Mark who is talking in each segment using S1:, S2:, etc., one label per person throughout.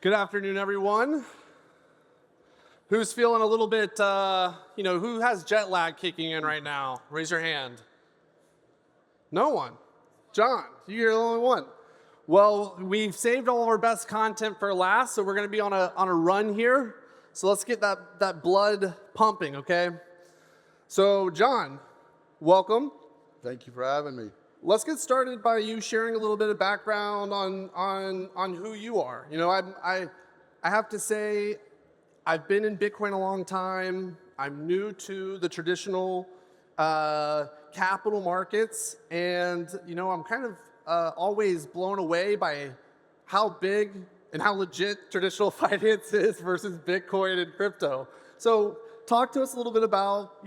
S1: Good afternoon, everyone. Who's feeling a little bit, who has jet lag kicking in right now? Raise your hand. No one. John, you're the only one. Well, we've saved all of our best content for last, so we're going to be on a run here. So let's get that blood pumping, okay? So, John, welcome.
S2: Thank you for having me.
S1: Let's get started by you sharing a little bit of background on who you are. You know, I have to say, I've been in Bitcoin a long time. I'm new to the traditional capital markets, and I'm kind of always blown away by how big and how legit traditional finance is versus Bitcoin and crypto. So, talk to us a little bit about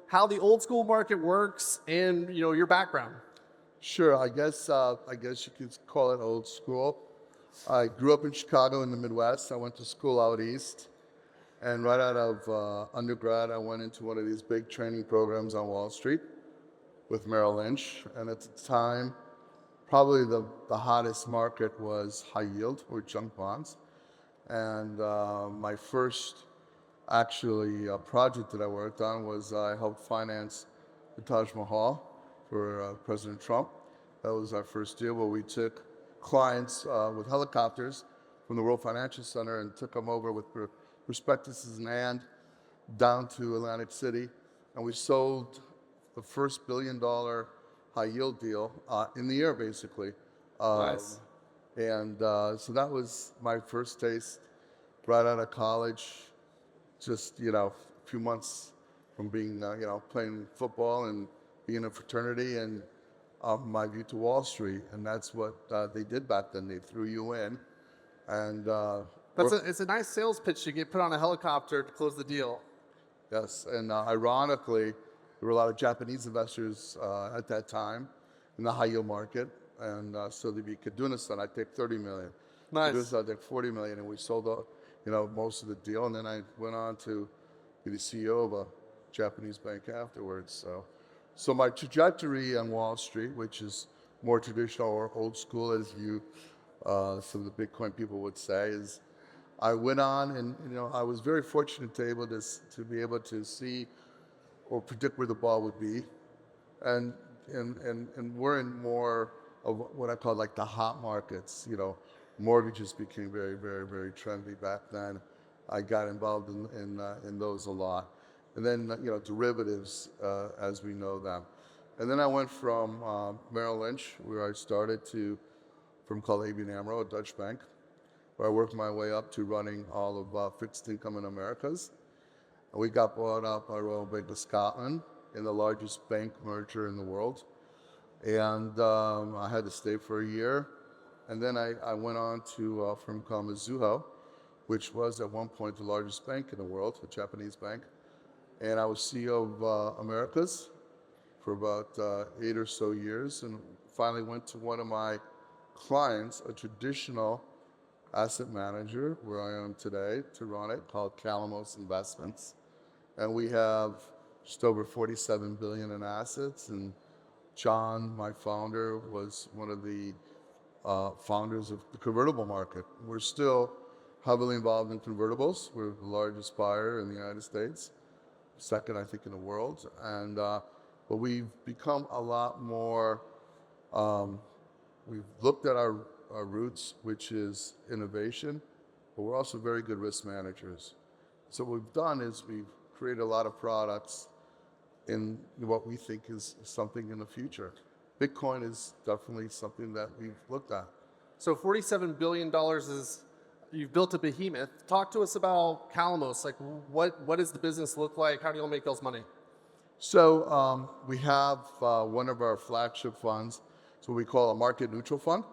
S1: how the old school market works and your background.
S2: Sure, I guess you could call it old school. I grew up in Chicago in the Midwest. I went to school out east, and right out of undergrad, I went into one of these big training programs on Wall Street with Merrill Lynch. And at the time, probably the hottest market was high yield or junk bonds. And my first project that I worked on was I helped finance the Taj Mahal for President Trump. That was our first deal where we took clients with helicopters from the World Financial Center and took them over with prospectuses in hand down to Atlantic City. And we sold the first $1 billion high yield deal in the air, basically.
S1: Nice.
S2: So that was my first taste right out of college, just, a few months from being, playing football and being in a fraternity, and my view to Wall Street. And that's what they did back then. They threw you in. And
S1: it's a nice sales pitch to get put on a helicopter to close the deal.
S2: Yes, and ironically, there were a lot of Japanese investors at that time in the high yield market. And so there'd be Koudounis, and I'd take 30 million.
S1: Nice.
S2: Koudounis, I'd take 40 million, and we sold most of the deal. And then I went on to be the CEO of a Japanese bank afterwards. So my trajectory on Wall Street, which is more traditional or old school, as some of the Bitcoin people would say, is I went on, and I was very fortunate to be able to see or predict where the ball would be, and we're in more of what I call like the hot markets. Mortgages became very, very, very trendy back then. I got involved in those a lot. And then, derivatives as we know them. And then I went from Merrill Lynch, where I started, to a firm called ABN AMRO, a Dutch bank, where I worked my way up to running all of fixed income in Americas. And we got bought out by Royal Bank of Scotland in the largest bank merger in the world. And I had to stay for a year. And then I went on to a firm called Mizuho, which was at one point the largest bank in the world, a Japanese bank. And I was CEO of Americas for about 8 or so years, and finally went to one of my clients, a traditional asset manager, where I am today, to run it, called Calamos Investments. And we have just over 47 billion in assets. And John, my founder, was one of the founders of the convertible market. We're still heavily involved in convertibles. We're the largest buyer in the United States. Second, I think, in the world. And but we've become a lot more, we've looked at our roots, which is innovation, but we're also very good risk managers. So what we've done is we've created a lot of products in what we think is something in the future. Bitcoin is definitely something that we've looked at.
S1: So $47 billion is, you've built a behemoth. Talk to us about Calamos. Like, what does the business look like? How do you all make those money?
S2: So we have one of our flagship funds. It's what we call a market neutral fund.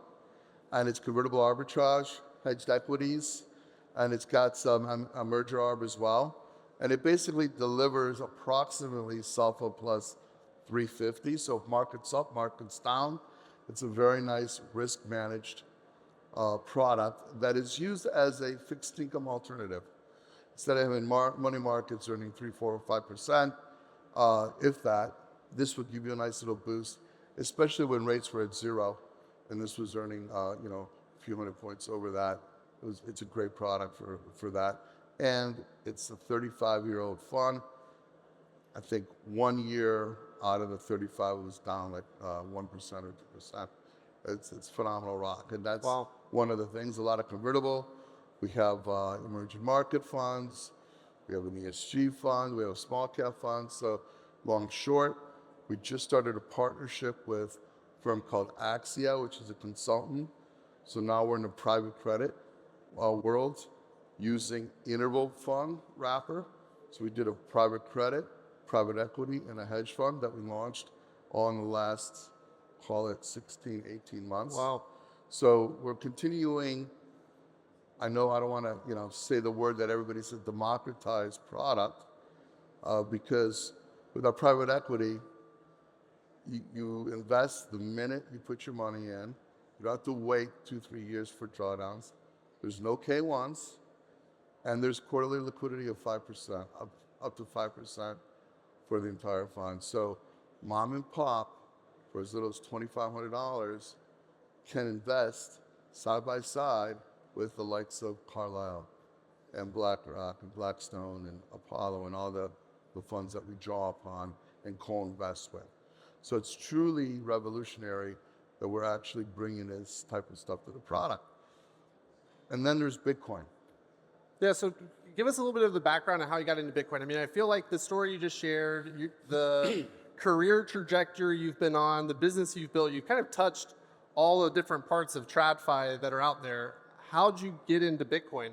S2: And it's convertible arbitrage, hedged equities, and it's got some a merger arb as well. And it basically delivers approximately SOFR plus 350. So if market's up, market's down, it's a very nice risk managed product that is used as a fixed income alternative. Instead of having money markets earning 3, 4, or 5%, if that, this would give you a nice little boost, especially when rates were at zero, and this was earning, a few hundred points over that it's a great product for that. And it's a 35-year-old fund. I think 1 year out of the 35 was down like 1% or 2%. It's phenomenal rock. And that's
S1: Wow.
S2: one of the things, a lot of convertible. We have emerging market funds. We have an ESG fund. We have a small cap fund. So long, short, we just started a partnership with a firm called Axia, which is a consultant. So now we're in the private credit world using interval fund wrapper. So we did a private credit, private equity, and a hedge fund that we launched all in the last, call it 16, 18 months.
S1: Wow.
S2: So we're continuing. I know I don't want to, say the word that everybody says, democratize product, because with our private equity, you invest the minute you put your money in. You don't have to wait 2-3 years for drawdowns. There's no K1s, and there's quarterly liquidity of 5%, up to 5% for the entire fund. So mom and pop, for as little as $2,500, can invest side by side with the likes of Carlyle and BlackRock and Blackstone and Apollo and all the funds that we draw upon and co-invest with. So it's truly revolutionary that we're actually bringing this type of stuff to the product. And then there's Bitcoin.
S1: Yeah, so give us a little bit of the background on how you got into Bitcoin. I mean, I feel like the story you just shared, the career trajectory you've been on, the business you've built, you kind of touched all the different parts of TradFi that are out there. How'd you get into Bitcoin?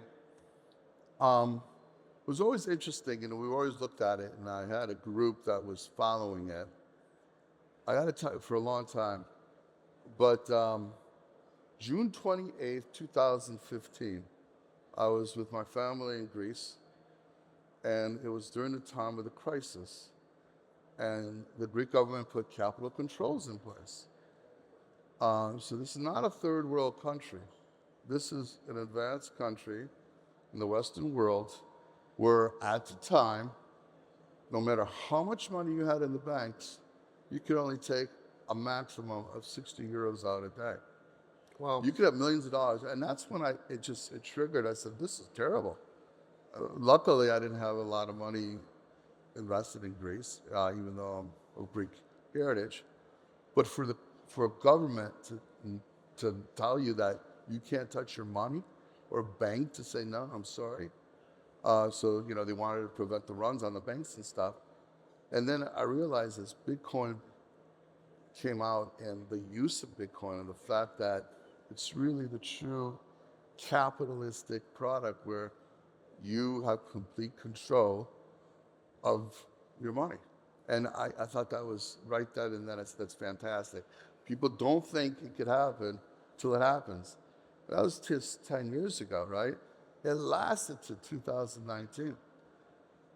S2: It was always interesting, and we always looked at it, and I had a group that was following it. I got to tell you, for a long time. But June 28th, 2015, I was with my family in Greece, and it was during the time of the crisis. And the Greek government put capital controls in place. So this is not a third world country. This is an advanced country in the Western world where at the time, no matter how much money you had in the banks, you could only take a maximum of 60 euros out a day.
S1: Well,
S2: You could have millions of dollars. And that's when it triggered. I said, this is terrible. Luckily, I didn't have a lot of money invested in Greece, even though I'm of Greek heritage. But for a government to tell you that you can't touch your money, or a bank to say, no, I'm sorry. So, they wanted to prevent the runs on the banks and stuff. And then I realized as Bitcoin came out and the use of Bitcoin and the fact that it's really the true capitalistic product where you have complete control of your money. And I thought that was right then and then, that's fantastic. People don't think it could happen till it happens. That was just 10 years ago, right? It lasted to 2019.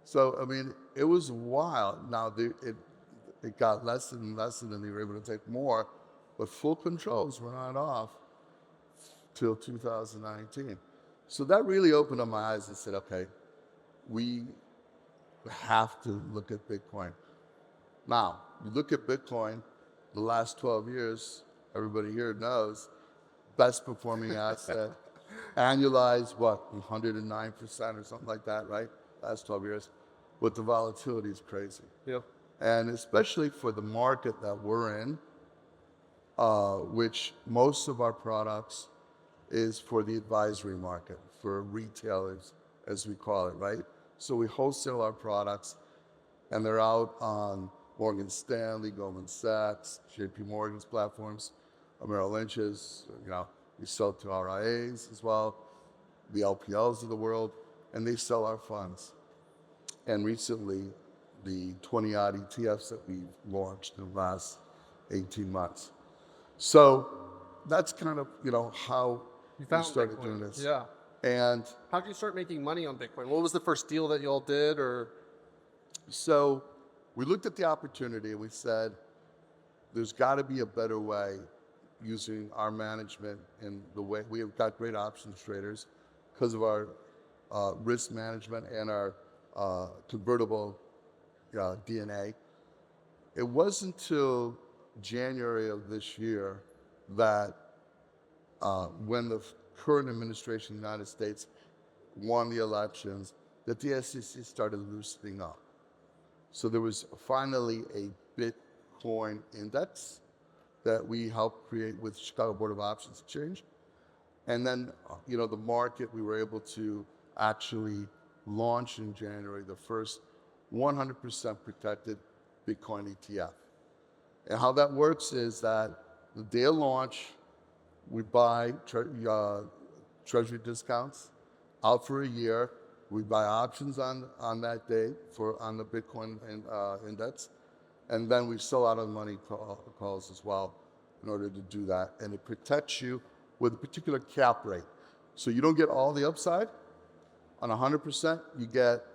S2: So, I mean, it was wild. Now, it got less and less, and then they were able to take more, but full controls were not off till 2019. So that really opened up my eyes and said, okay, we have to look at Bitcoin. Now, you look at Bitcoin, the last 12 years, everybody here knows, best performing asset, annualized, 109% or something like that, right? Last 12 years. But the volatility is crazy.
S1: Yep.
S2: And especially for the market that we're in, which most of our products is for the advisory market, for retailers, as we call it, right? So we wholesale our products, and they're out on Morgan Stanley, Goldman Sachs, JP Morgan's platforms, Merrill Lynch's, we sell to RIAs as well, the LPLs of the world, and they sell our funds. And recently, the 20-odd ETFs that we've launched in the last 18 months. So that's kind of, how we started
S1: Bitcoin.
S2: doing this.
S1: Yeah.
S2: And
S1: how did you start making money on Bitcoin? What was the first deal that you all did? Or
S2: so we looked at the opportunity and we said, there's got to be a better way using our management and the way we have got great options traders because of our risk management and our convertible DNA. It wasn't until January of this year that when the current administration in the United States won the elections, that the SEC started loosening up. So there was finally a Bitcoin index that we helped create with Chicago Board of Options Exchange. And then, the market, we were able to actually launch in January the first 100% protected Bitcoin ETF. And how that works is that the day of launch, we buy treasury discounts out for a year. We buy options on that day on the Bitcoin index. And then we sell out on money calls as well in order to do that. And it protects you with a particular cap rate. So you don't get all the upside. On 100%, you get,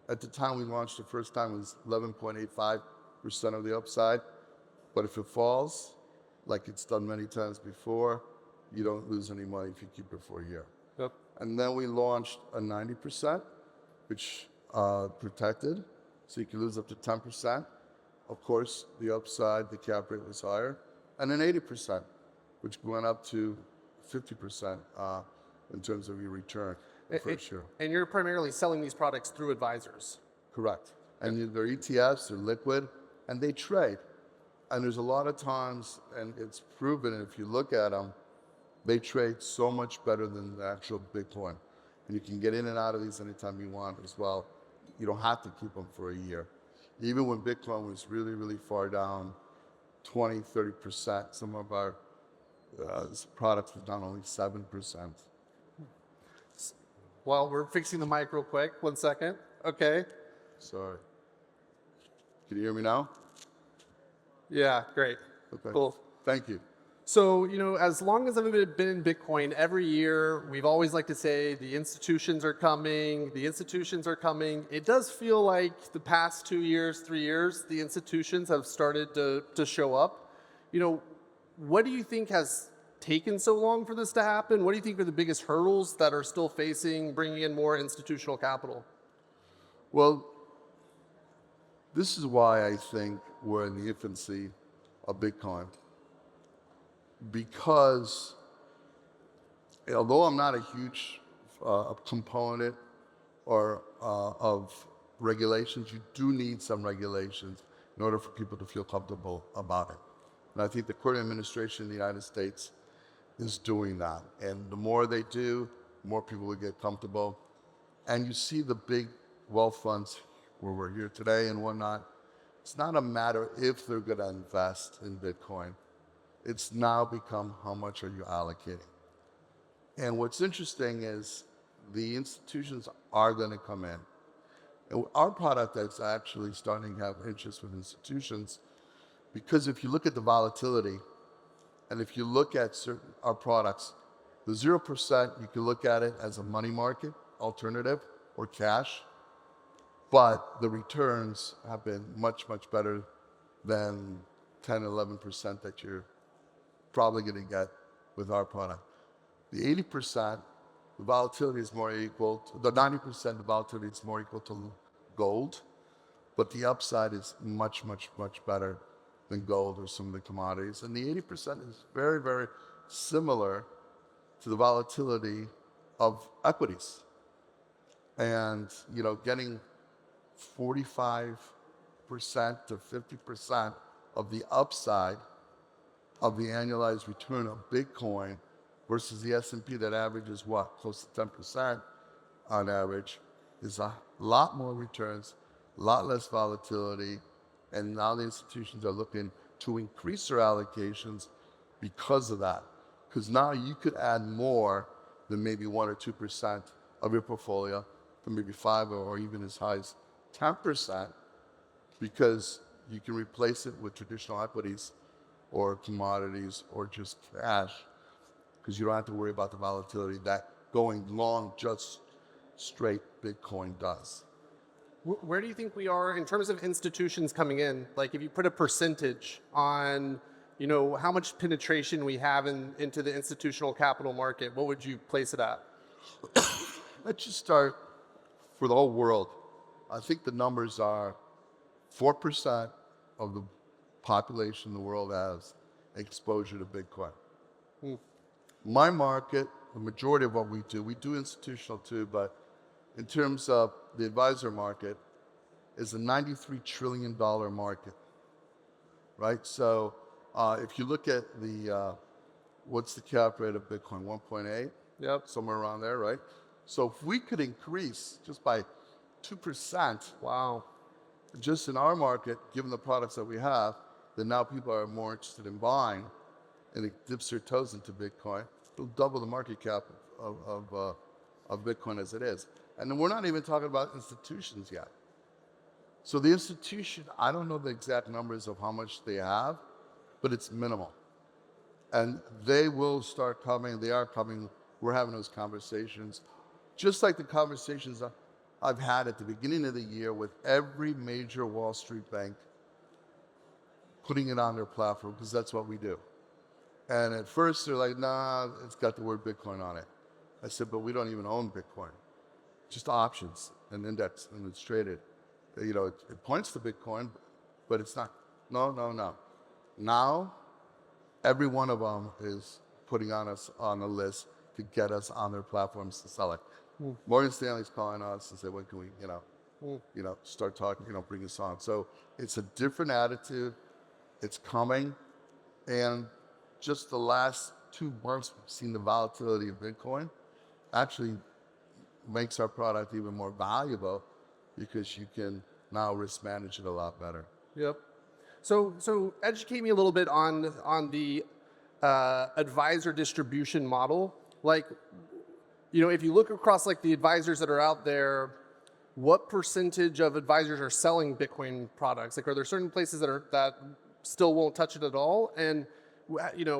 S2: at the time we launched the first time, it was 11.85% of the upside. But if it falls, like it's done many times before, you don't lose any money if you keep it for a year.
S1: Yep.
S2: And then we launched a 90%, which protected, so you can lose up to 10%. Of course, the upside, the cap rate was higher. And then 80%, which went up to 50% in terms of your return for sure.
S1: And you're primarily selling these products through advisors.
S2: Correct. And they're ETFs, they're liquid, and they trade. And there's a lot of times, and it's proven, if you look at them, they trade so much better than the actual Bitcoin. And you can get in and out of these anytime you want as well. You don't have to keep them for a year. Even when Bitcoin was really, really far down, 20, 30%, some of our products were down only 7%.
S1: Well, we're fixing the mic real quick. 1 second. Okay.
S2: Sorry. Can you hear me now?
S1: Yeah, great.
S2: Okay.
S1: Cool.
S2: Thank you.
S1: So, as long as I've been in Bitcoin, every year, we've always liked to say the institutions are coming, the institutions are coming. It does feel like the past 2 years, 3 years, the institutions have started to show up. What do you think has taken so long for this to happen? What do you think are the biggest hurdles that are still facing bringing in more institutional capital?
S2: Well, this is why I think we're in the infancy of Bitcoin. Because although I'm not a huge component of regulations, you do need some regulations in order for people to feel comfortable about it. And I think the current administration in the United States is doing that. And the more they do, the more people will get comfortable. And you see the big wealth funds where we're here today and whatnot. It's not a matter if they're going to invest in Bitcoin. It's now become how much are you allocating. And what's interesting is the institutions are going to come in. And our product is actually starting to have interest with institutions because if you look at the volatility and if you look at our products, the 0%, you can look at it as a money market alternative or cash, but the returns have been much, much better than 10, 11% that you're probably going to get with our product. The 80%, the volatility is more equal to, the 90%, the volatility is more equal to gold, but the upside is much, much, much better than gold or some of the commodities. And the 80% is very, very similar to the volatility of equities. And, getting 45% to 50% of the upside of the annualized return of Bitcoin versus the S&P that averages close to 10% on average, is a lot more returns, a lot less volatility, and now the institutions are looking to increase their allocations because of that. Because now you could add more than maybe 1 or 2% of your portfolio to maybe 5 or even as high as 10%, because you can replace it with traditional equities or commodities or just cash, because you don't have to worry about the volatility that going long just straight Bitcoin does.
S1: Where do you think we are in terms of institutions coming in? Like if you put a percentage on, how much penetration we have into the institutional capital market, what would you place it at?
S2: Let's just start for the whole world. I think the numbers are 4% of the population in the world has exposure to Bitcoin. My market the majority of what we do institutional too, but in terms of the advisor market, is a $93 trillion market, right? So if you look at the, what's the cap rate of Bitcoin? 1.8?
S1: Yep.
S2: Somewhere around there, right? So if we could increase just by 2%,
S1: Wow.
S2: just in our market, given the products that we have, then now people are more interested in buying, and it dips their toes into Bitcoin. It'll double the market cap of Bitcoin as it is. And then we're not even talking about institutions yet. So the institution, I don't know the exact numbers of how much they have, but it's minimal. And they will start coming. They are coming. We're having those conversations, just like the conversations I've had at the beginning of the year with every major Wall Street bank, putting it on their platform, because that's what we do. And at first they're like, nah, it's got the word Bitcoin on it. I said, but we don't even own Bitcoin, just options and index, and it's traded. You know, it points to Bitcoin, but it's not. No. Now, every one of them is putting on us on a list to get us on their platforms to sell it. Morgan Stanley's calling us and say, when can we, start talking, bring us on. So it's a different attitude. It's coming. And just the last 2 months, we've seen the volatility of Bitcoin actually makes our product even more valuable, because you can now risk manage it a lot better.
S1: Yep. So educate me a little bit on the advisor distribution model. Like, if you look across like the advisors that are out there, what percentage of advisors are selling Bitcoin products? Like, are there certain places that still won't touch it at all? And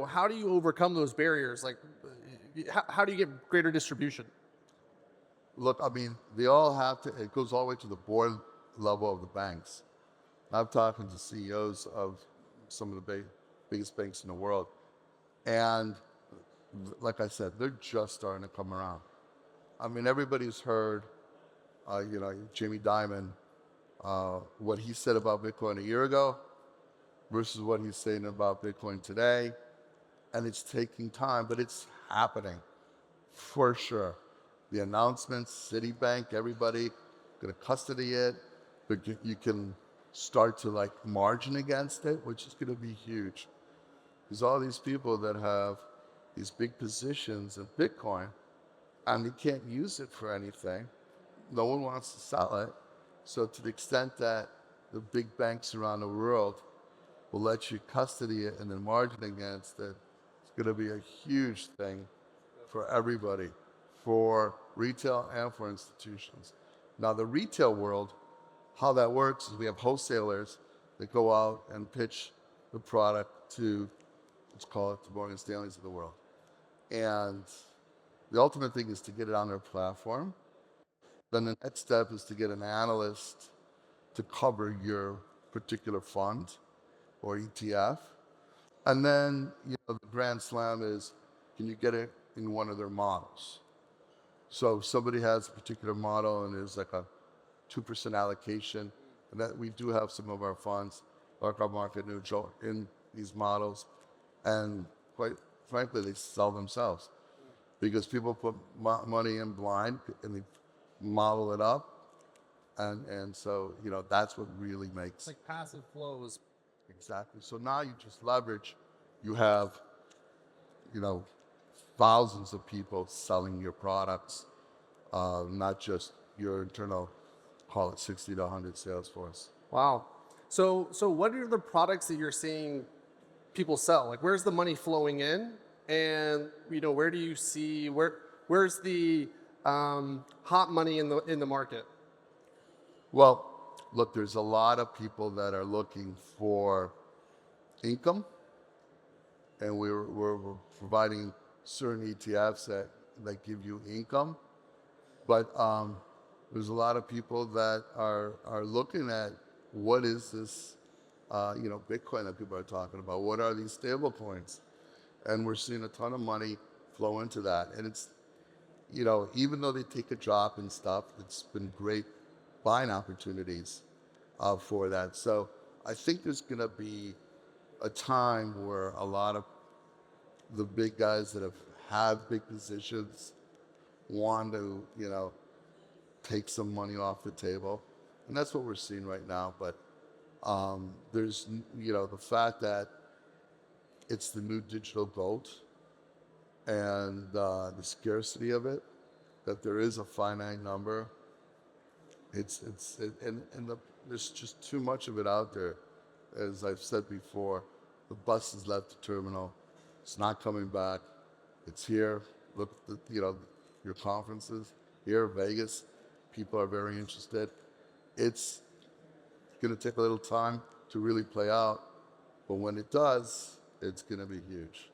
S1: how do you overcome those barriers? Like, how do you get greater distribution?
S2: Look, I mean, they all have to, it goes all the way to the board level of the banks. I'm talking to CEOs of some of the biggest banks in the world. And like I said, they're just starting to come around. I mean, everybody's heard, Jamie Dimon, what he said about Bitcoin a year ago versus what he's saying about Bitcoin today. And it's taking time, but it's happening for sure. The announcements, Citibank, everybody going to custody it, but you can start to like margin against it, which is going to be huge. Because all these people that have these big positions in Bitcoin, and they can't use it for anything, no one wants to sell it. So to the extent that the big banks around the world will let you custody it and then margin against it, it's going to be a huge thing for everybody, for retail and for institutions. Now, the retail world, how that works is we have wholesalers that go out and pitch the product to, let's call it the Morgan Stanleys of the world. And the ultimate thing is to get it on their platform. Then the next step is to get an analyst to cover your particular fund or ETF. And then, the grand slam is, can you get it in one of their models? So if somebody has a particular model and there's like a 2% allocation, and that we do have some of our funds, like our market neutral, in these models, and quite frankly, they sell themselves because people put money in blind and they model it up, and so that's what really makes
S1: It's like passive flows.
S2: exactly. So now you just leverage. You have thousands of people selling your products, not just your internal, call it 60 to 100 sales force.
S1: Wow. So what are the products that you're seeing people sell? Like, where's the money flowing in, and where do you see where's the hot money in the market?
S2: Well, look, there's a lot of people that are looking for income, and we're providing certain ETFs that give you income. But there's a lot of people that are looking at what is this, Bitcoin that people are talking about. What are these stable coins? And we're seeing a ton of money flow into that. And it's, even though they take a drop and stuff, it's been great buying opportunities for that. So I think there's going to be a time where a lot of the big guys that have have big positions want to, take some money off the table. And that's what we're seeing right now. But there's, the fact that it's the new digital gold and the scarcity of it, that there is a finite number. There's just too much of it out there. As I've said before, the bus has left the terminal. It's not coming back. It's here. Look at your conferences here, Vegas. People are very interested. It's going to take a little time to really play out, but when it does, it's going to be huge.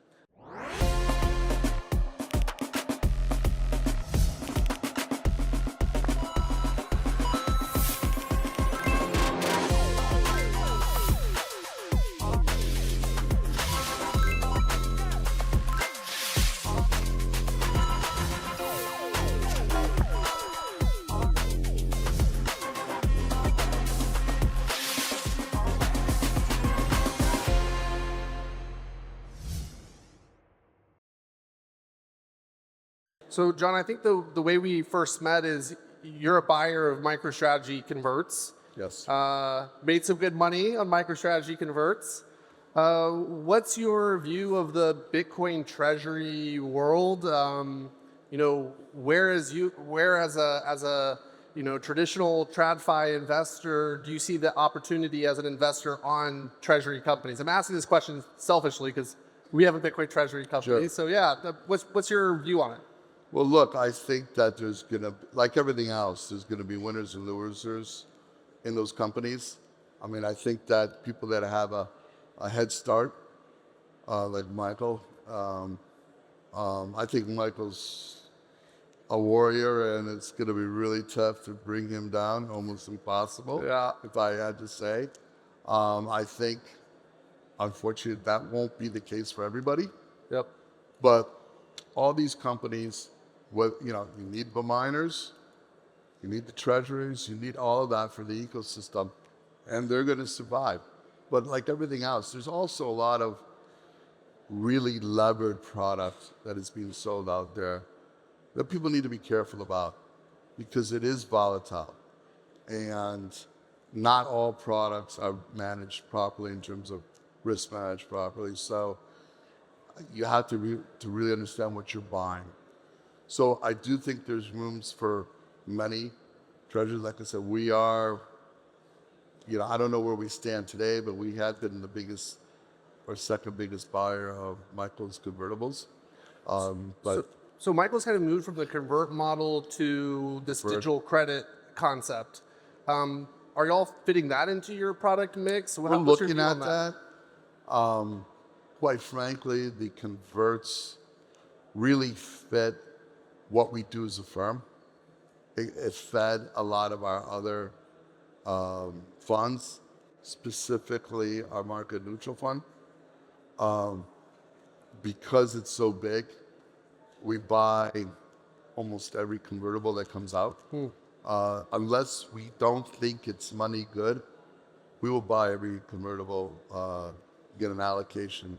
S1: So, John, I think the way we first met is you're a buyer of MicroStrategy converts.
S2: Yes.
S1: Made some good money on MicroStrategy converts. What's your view of the Bitcoin treasury world? Where as a traditional TradFi investor, do you see the opportunity as an investor on treasury companies? I'm asking this question selfishly because we have a Bitcoin treasury company.
S2: Sure.
S1: So yeah, what's your view on it?
S2: Well, look, I think that there's going to, like everything else, there's going to be winners and losers in those companies. I mean, I think that people that have a head start, like Michael, I think Michael's a warrior, and it's going to be really tough to bring him down, almost impossible, if I had to say. I think, unfortunately, that won't be the case for everybody.
S1: Yep.
S2: But all these companies, you need the miners, you need the treasuries, you need all of that for the ecosystem, and they're going to survive. But like everything else, there's also a lot of really levered product that is being sold out there that people need to be careful about because it is volatile, and not all products are managed properly in terms of risk managed properly. So you have to really understand what you're buying. So I do think there's rooms for many treasuries. Like I said, we are, I don't know where we stand today, but we had been the biggest or second biggest buyer of Michael's convertibles.
S1: So Michael's kind of moved from the convert model to this digital credit concept. Are y'all fitting that into your product mix?
S2: We're looking at that. Quite frankly, the converts really fit what we do as a firm. It fed a lot of our other funds, specifically our market neutral fund. Because it's so big, we buy almost every convertible that comes out. Unless we don't think it's money good, we will buy every convertible, get an allocation,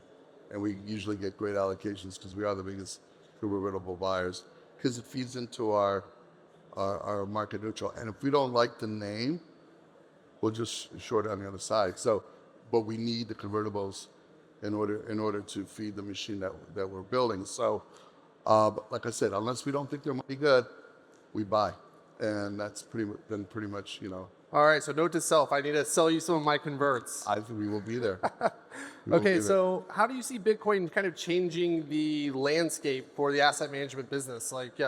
S2: and we usually get great allocations because we are the biggest convertible buyers, because it feeds into our market neutral. And if we don't like the name, we'll just short it on the other side. So, but we need the convertibles in order to feed the machine that we're building. So, but like I said, unless we don't think they're money good, we buy, and that's been pretty much.
S1: All right, so note to self, I need to sell you some of my converts.
S2: I think we will be there.
S1: Okay, so how do you see Bitcoin kind of changing the landscape for the asset management business? Like,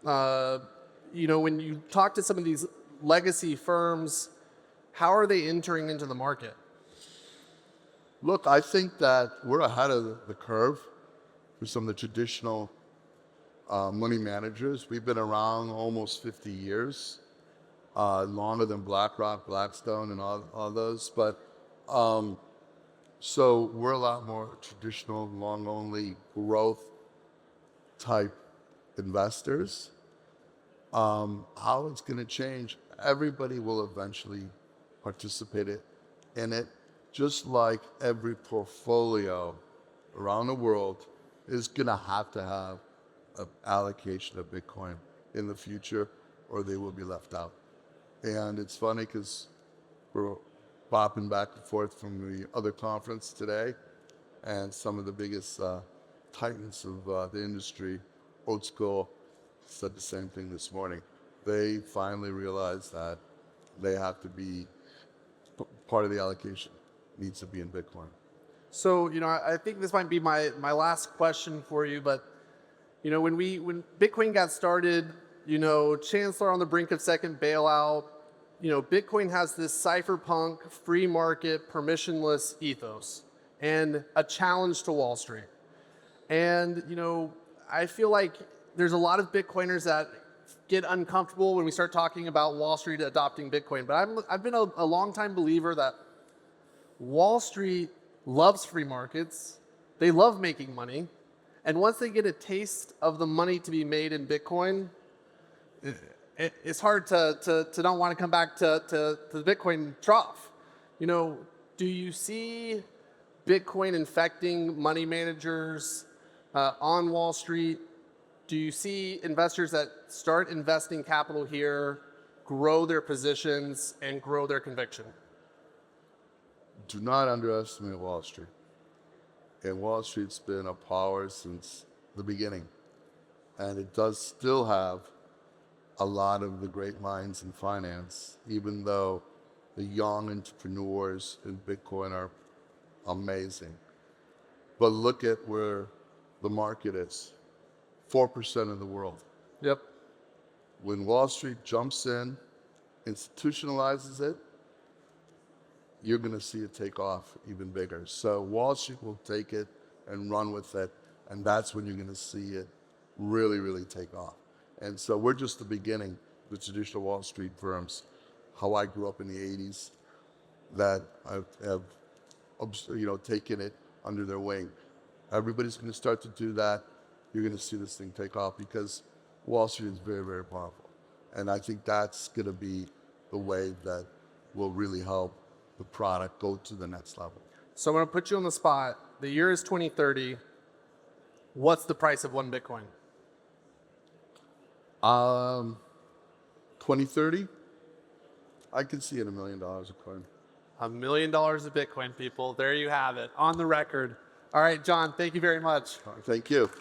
S1: when you talk to some of these legacy firms, how are they entering into the market?
S2: Look, I think that we're ahead of the curve for some of the traditional money managers. We've been around almost 50 years. Longer than BlackRock, Blackstone, and all those. But so we're a lot more traditional, long-only growth type investors. How it's going to change? Everybody will eventually participate in it, just like every portfolio around the world is going to have an allocation of Bitcoin in the future, or they will be left out. And it's funny because we're bopping back and forth from the other conference today, and some of the biggest titans of the industry, old school, said the same thing this morning. They finally realized that they have to be part of the allocation, needs to be in Bitcoin.
S1: So, I think this might be my last question for you, but, when Bitcoin got started, Chancellor on the brink of second bailout, Bitcoin has this cypherpunk, free market, permissionless ethos and a challenge to Wall Street. And, I feel like there's a lot of Bitcoiners that get uncomfortable when we start talking about Wall Street adopting Bitcoin. But I've been a longtime believer that Wall Street loves free markets. They love making money. And once they get a taste of the money to be made in Bitcoin, it's hard to not want to come back to the Bitcoin trough. Do you see Bitcoin infecting money managers on Wall Street? Do you see investors that start investing capital here grow their positions and grow their conviction?
S2: Do not underestimate Wall Street. And Wall Street's been a power since the beginning. And it does still have a lot of the great minds in finance, even though the young entrepreneurs in Bitcoin are amazing. But look at where the market is. 4% of the world.
S1: Yep.
S2: When Wall Street jumps in, institutionalizes it, you're going to see it take off even bigger. So Wall Street will take it and run with it, and that's when you're going to see it really, really take off. And so we're just the beginning, the traditional Wall Street firms, how I grew up in the 80s, that have taken it under their wing. Everybody's going to start to do that. You're going to see this thing take off because Wall Street is very, very powerful. And I think that's going to be the way that will really help the product go to the next level.
S1: So I'm going to put you on the spot. The year is 2030. What's the price of one Bitcoin?
S2: 2030, I can see it $1 million a coin.
S1: $1 million of Bitcoin, people. There you have it, on the record. All right, John, thank you very much.
S2: Thank you.